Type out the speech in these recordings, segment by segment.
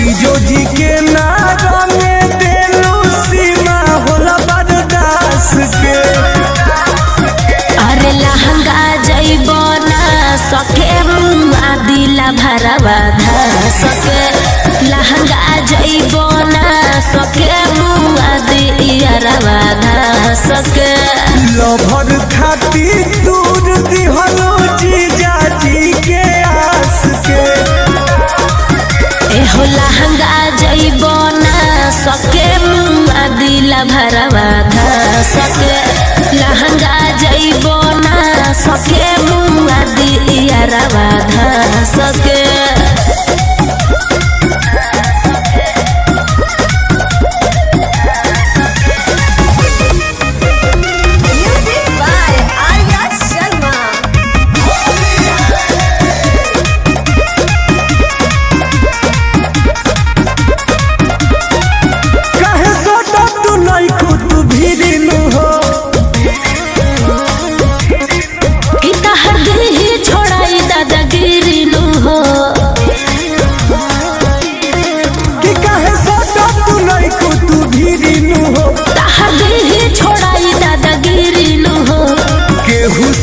जीजो जी के नारा में देलू सीमा होला बर्दाश्त के। अरे लहंगा जइबो ना सके मुआ दिला भरवा धस के। लहंगा जइबो ना सके मुआ दियरवा धस के। लभर खाती दूर दिहलो जीजा जी के आस के। एहो लहंगा जइबो ना सके मुआ दिला भरवा धस के। लहंगा जइबो ना सके मुआ दियरवा धस के।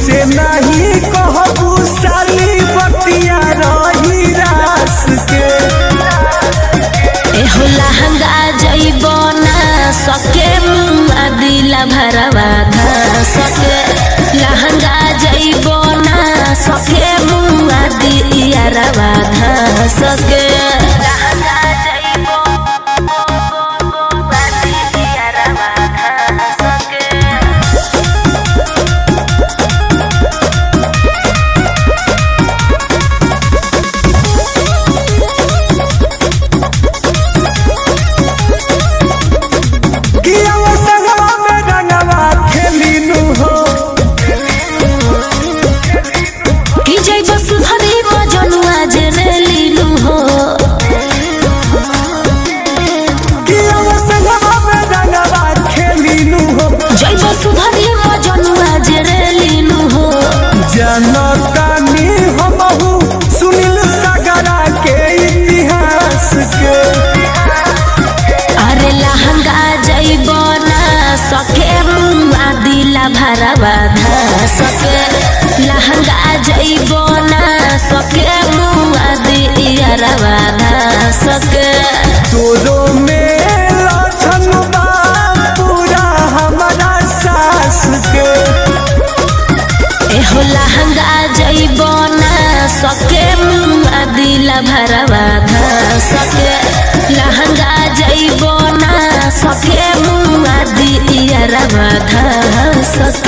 से नहीं कहबू साली बतिया रही रास के। एहो लहंगा जइबो ना सके मुआ दिला भरवा धस के। लहंगा जइबो ना सके मुआ दियरवा धस के। जनतानी हमहू सुनील सागरा के इतिहास के। अरे लहंगा जइबो ना सके मुआ दिला भरवा धस के। लहंगा जइबो ना सके मुआ दियरवा धस के। तोरो में लक्षण बा पूरा हमारा सास के। एहो लहंगा जइबो ना सके मुआ दिला भरवा धस के। लहंगा जइबो ना सके मुआ दियरवा धस के।